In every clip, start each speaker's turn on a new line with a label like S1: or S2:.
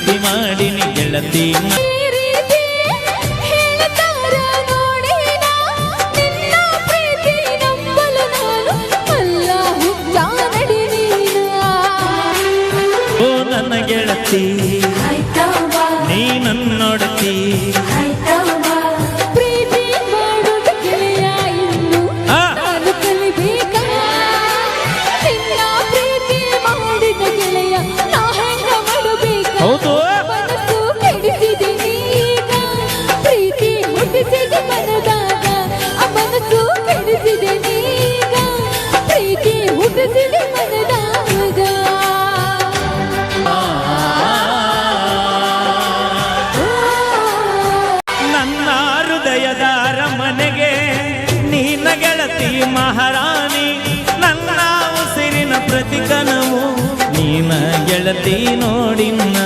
S1: ಪ್ರೀತಿ ಮಾಡಿನಿ ಗೆಳತಿ ಓ ನನ್ನ ಗೆಳತಿ ನೀ ನನ್ನೊಡತಿ ಹೌದು ನನ್ನ ಹೃದಯದ ಅರಮನೆಗೆ ನೀನ ಗೆಳತಿ ಮಹಾರಾಣಿ ನನ್ನ ಉಸಿರಿನ ಪ್ರತಿ ಕನವು ನೀನ ಗೆಳತಿ ನೋಡಿನ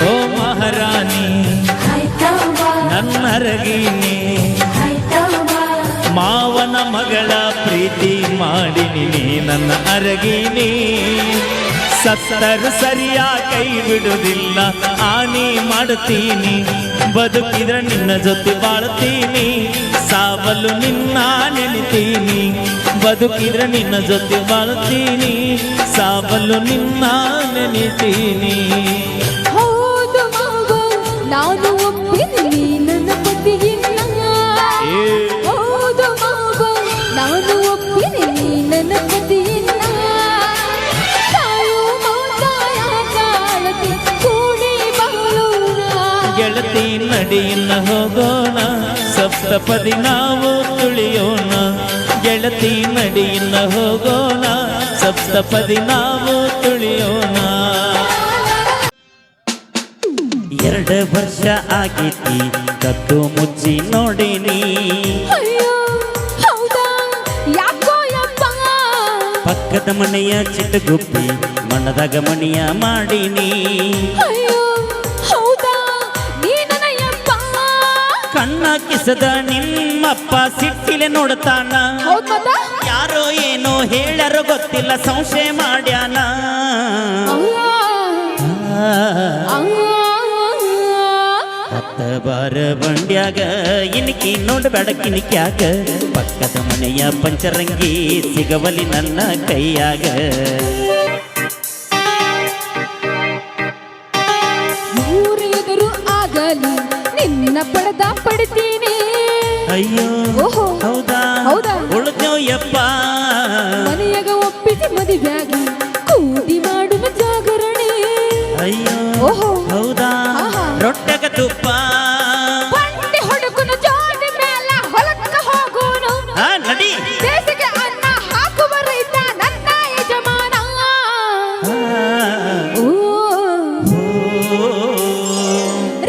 S1: ಓ ಮಹಾರಾಣಿ ನನ್ನ ಅರಗಿನಿ ಮಾವನ ಮಗಳ ಪ್ರೀತಿ ಮಾಡಿನಿ ನನ್ನ ಅರಗಿನಿ ಸತ್ತರು ಸರಿಯ ಕೈ ಬಿಡುವುದಿಲ್ಲ ಹಾನಿ ಮಾಡುತ್ತೀನಿ ಬದುಕಿದ್ರೆ ನಿನ್ನ ಜೊತೆ ಬಾಳ್ತೀನಿ ಸಾವಲು ನಿನ್ನ ನೆನಿತೀನಿ ಬದುಕಿದ್ರೆ ನಿನ್ನ ಜೊತೆ ಬಾಳ್ತೀನಿ ಸಾವಲು ನಿನ್ನ ನೆನಿತೀನಿ
S2: ಹೌದು ನಾನು ಒಪ್ಪಿದ್ದೀನಿ ನನ್ನ ಪತಿಗಿನ್ನ ಹೌದು ನಾನು ಒಪ್ಪಿದ್ದೀನಿ ನನ್ನ ಪತಿಗಿನ್ನ
S1: ಗೆಳತಿ ನಡಿಯಿನ್ನ ಹೋಗೋಣ ಸಪ್ತಪದಿ ನಾವು ತುಳಿಯೋಣ ಗೆಳತಿ ನಡಿಯಿನ್ನ ಹೋಗೋಣ ಸಪ್ತಪದಿ ನಾವು ತುಳಿಯೋಣ 2 ವರ್ಷ ಆಗೈತಿ ಕದ್ದು ಮುಚ್ಚಿ ನೋಡಿನಿ ಪಕ್ಕದ ಮನೆಯ ಚಿಟ್ಟಗುಪ್ಪಿ ಮಣ್ಣದಾಗ ಮಣಿಯ ಮಾಡಿನಿ ಕಣ್ಣ ಕಿಸದ ನಿಮ್ಮಪ್ಪ ಸಿಟ್ಟಿಲೆ ನೋಡ್ತಾನ ಯಾರೋ ಏನೋ ಹೇಳರೋ ಗೊತ್ತಿಲ್ಲ ಸಂಶಯ ಮಾಡ್ಯಾನ ಹತ್ತ ಬಾರ ಬಂಡ್ಯಾಗ ಇನ್ಕಿ ನೋಡ್ಬೇಡ ಕಿನಿಕ್ಯಾಗ ಪಕ್ಕದ ಮನೆಯ ಪಂಚರಂಗಿ ಸಿಗವಲಿ ನನ್ನ ಕೈಯಾಗ
S2: ನಿನ್ನ ಪಡೆದ ಪಡ್ತೀನಿ
S1: ಅಯ್ಯೋ ಹೌದಾ ಉಳಿದ್ಯೋಯಪ್ಪ
S2: ಮನೆಯಾಗ ಒಪ್ಪಿಸಿ ಮದುವೆಯಾಗ ಕೂಡಿ ಮಾಡುವ ಜಾಗರಣೆ
S1: ಅಯ್ಯೋ ಹೌದಾ ರೊಟ್ಟೆಗ ತುಪ್ಪ
S2: ಬಂಡಿ ಹುಡುಕನು ಜೋಡಿ ಮೇಲೆ ಹೊಲಕ್ಕ ಹೋಗೋನು
S1: ನಡಿ
S2: ದೇಶಕ್ಕೆ ಅನ್ನ ಹಾಕುವ ರೈತ ನನ್ನ ಯಜಮಾನ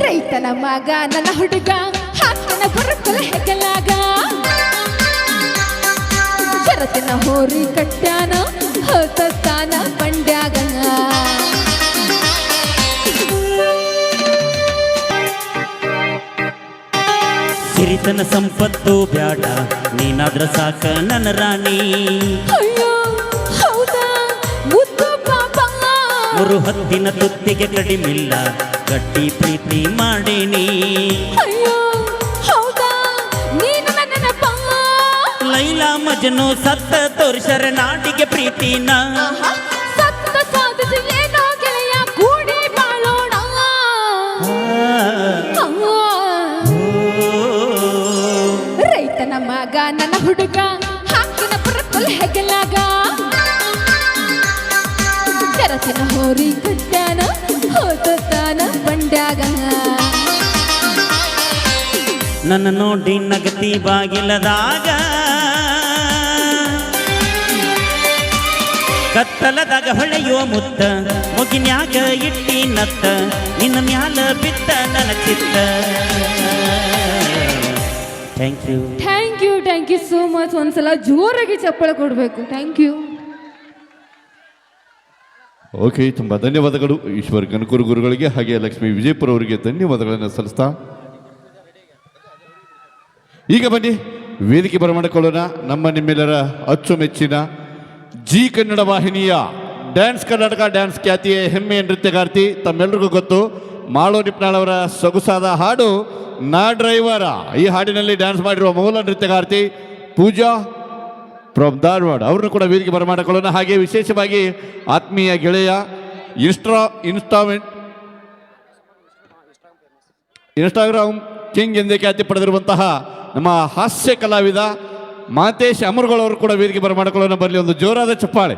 S2: ರೈತನ ಮಗ ನನ್ನ ಹುಡುಗ ಹಾಕನ ಬರುತ್ತಲ ಹೆಗಲಾಗ ಶರತಿನ ಹೋರಿ ಕಟ್ಟ್ಯಾನ ಹೊತ್ತಾನ ಬಂಡ್ಯಾಗ
S1: ಸಿರಿತನ ಸಂಪತ್ತು ಬ್ಯಾಡ ನೀನಾದ್ರ ಸಾಕ ನನ್ನ ರಾಣಿ ಮೂರು ಹೊತ್ತಿನ ತುತ್ತಿಗೆ ಕಡಿಮಿಲ್ಲ ಗಟ್ಟಿ ಪ್ರೀತಿ ಮಾಡೇನಿ ಲೈಲಾ ಮಜನು ಸತ್ತ ತೋರ್ಸರ ನಾಡಿಗೆ ಪ್ರೀತಿನ
S2: ರೈತನ ಮಗ ನನ್ನ ಹುಡುಗ ಹಾಕಿನ ಬರುತ್ತಲ ಹೆಗಲಾಗ ಶರತಿನ ಹೋರಿ ಕಟ್ಟ್ಯಾನ ಹೋತಾನ ಬಂಡ್ಯಾಗ
S1: ನನ್ನ ನೋಡಿ ನಗತಿ ಬಾಗಿಲದಾಗ ಕತ್ತಲದಾಗ ಹೊಳೆಯುವ ಮುತ್ತ ಮುಗಿನ್ಯಾಗ ಇಟ್ಟಿ ನತ್ತ ನಿನ್ನ ಮ್ಯಾಲ ಬಿತ್ತ ನನ್ನ ಚಿತ್ತ ಥ್ಯಾಂಕ್
S2: ಯು ಸೋ ಮಚ್ ಒಂದ್ಸಲ ಜೋರಾಗಿ ಚಪ್ಪಳ ಕೊಡ್ಬೇಕು ಥ್ಯಾಂಕ್ ಯು
S3: ಓಕೆ, ತುಂಬ ಧನ್ಯವಾದಗಳು. ಈಶ್ವರ್ ಕನಕೂರು ಗುರುಗಳಿಗೆ ಹಾಗೆ ಲಕ್ಷ್ಮೀ ವಿಜಯಪುರ ಅವರಿಗೆ ಧನ್ಯವಾದಗಳನ್ನು ಸಲ್ಲಿಸ್ತಾ ಈಗ ಬನ್ನಿ ವೇದಿಕೆ ಬರಮಾಡಿಕೊಳ್ಳೋಣ ನಮ್ಮ ನಿಮ್ಮೆಲ್ಲರ ಅಚ್ಚುಮೆಚ್ಚಿನ ಜಿ ಕನ್ನಡ ವಾಹಿನಿಯ ಡ್ಯಾನ್ಸ್ ಕರ್ನಾಟಕ ಡ್ಯಾನ್ಸ್ ಖ್ಯಾತಿಯ ಹೆಮ್ಮೆಯ ನೃತ್ಯಗಾರ್ತಿ, ತಮ್ಮೆಲ್ಲರಿಗೂ ಗೊತ್ತು ಮಾಳೋ ನಿಪ್ನಾಳ್ ಅವರ ಸೊಗಸಾದ ಹಾಡು ನಾ ಡ್ರೈವರ. ಈ ಹಾಡಿನಲ್ಲಿ ಡ್ಯಾನ್ಸ್ ಮಾಡಿರುವ ಮೂಲ ನೃತ್ಯಗಾರ್ತಿ ಪೂಜಾ ಫ್ರಮ್ ಧಾರವಾಡ ಅವ್ರನ್ನು ಕೂಡ ವೇದಿಕೆ ಬರಮಾಡಿಕೊಳ್ಳೋಣ. ಹಾಗೆ ವಿಶೇಷವಾಗಿ ಆತ್ಮೀಯ ಗೆಳೆಯ ಇನ್ಸ್ಟಾಗ್ರಾಮ್ ಕಿಂಗ್ ಎಂದೇ ಖ್ಯಾತಿ ಪಡೆದಿರುವಂತಹ ನಮ್ಮ ಹಾಸ್ಯ ಕಲಾವಿದ ಮಾತೇಶ್ ಅಮರ್ಗೋಳ್ ಅವರು ಕೂಡ ವೇದಿಕೆ ಬರಮಾಡಿಕೊಳ್ಳೋಣ. ಬರಲಿ ಒಂದು ಜೋರಾದ ಚಪ್ಪಾಳೆ.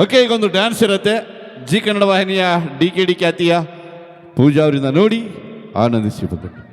S3: ಓಕೆ, ಈಗೊಂದು ಡ್ಯಾನ್ಸ್ ಇರುತ್ತೆ ಜಿ ಕನ್ನಡ ವಾಹಿನಿಯ ಡಿ ಖ್ಯಾತಿಯ ಪೂಜಾ ಅವರಿಂದ ನೋಡಿ ಆನಂದಿಸಿ ಬಂದರು.